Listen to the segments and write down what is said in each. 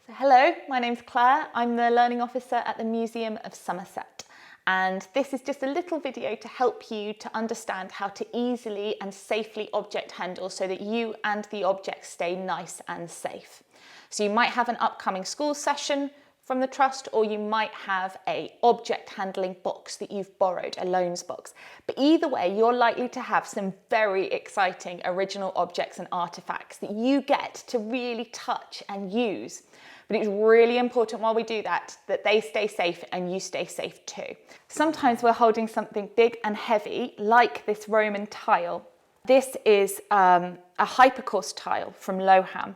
So hello, my name's Claire. I'm the Learning Officer at the Museum of Somerset. And this is just a little video to help you to understand how to easily and safely object handle so that you and the objects stay nice and safe. So you might have an upcoming school session from the Trust, or you might have an object handling box that you've borrowed, a loans box. But either way, you're likely to have some very exciting original objects and artifacts that you get to really touch and use. But it's really important while we do that they stay safe and you stay safe too. Sometimes we're holding something big and heavy, like this Roman tile. This is a hypercourse tile from Loham.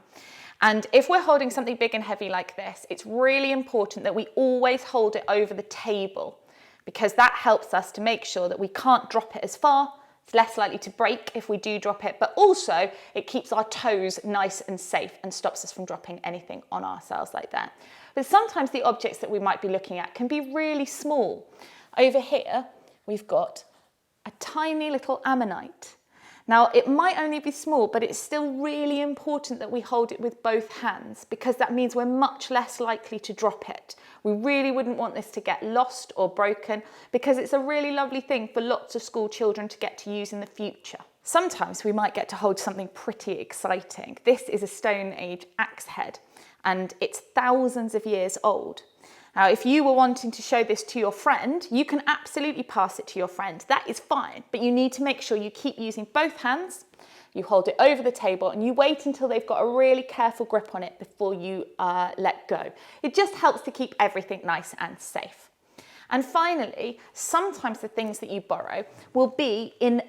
And if we're holding something big and heavy like this, it's really important that we always hold it over the table, because that helps us to make sure that we can't drop it as far. It's less likely to break if we do drop it, but also it keeps our toes nice and safe and stops us from dropping anything on ourselves like that. But sometimes the objects that we might be looking at can be really small. Over here, we've got a tiny little ammonite. Now, it might only be small, but it's still really important that we hold it with both hands, because that means we're much less likely to drop it. We really wouldn't want this to get lost or broken, because it's a really lovely thing for lots of school children to get to use in the future. Sometimes we might get to hold something pretty exciting. This is a Stone Age axe head, and it's thousands of years old. Now, if you were wanting to show this to your friend, you can absolutely pass it to your friend. That is fine, but you need to make sure you keep using both hands, you hold it over the table, and you wait until they've got a really careful grip on it before you let go. It just helps to keep everything nice and safe. And finally, sometimes the things that you borrow will be in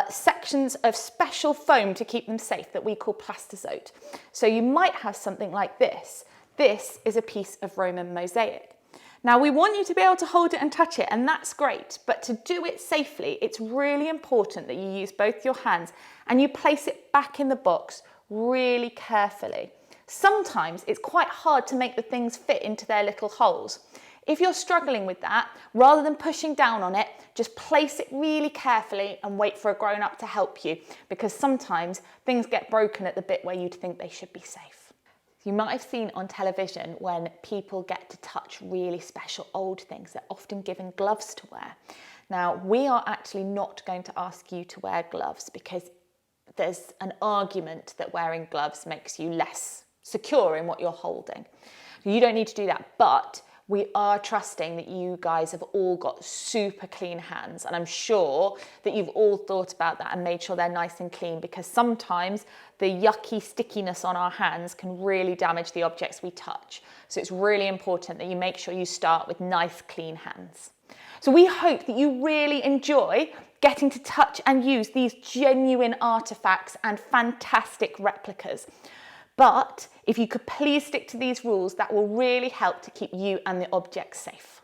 sections of special foam to keep them safe that we call Plastizote. So you might have something like this. This is a piece of Roman mosaic. Now, we want you to be able to hold it and touch it, and that's great, but to do it safely, it's really important that you use both your hands and you place it back in the box really carefully. Sometimes it's quite hard to make the things fit into their little holes. If you're struggling with that, rather than pushing down on it, just place it really carefully and wait for a grown-up to help you, because sometimes things get broken at the bit where you'd think they should be safe. You might have seen on television when people get to touch really special old things. They're often given gloves to wear. Now, we are actually not going to ask you to wear gloves, because there's an argument that wearing gloves makes you less secure in what you're holding. You don't need to do that, but we are trusting that you guys have all got super clean hands, and I'm sure that you've all thought about that and made sure they're nice and clean, because sometimes the yucky stickiness on our hands can really damage the objects we touch. So it's really important that you make sure you start with nice, clean hands. So we hope that you really enjoy getting to touch and use these genuine artifacts and fantastic replicas. But if you could please stick to these rules, that will really help to keep you and the objects safe.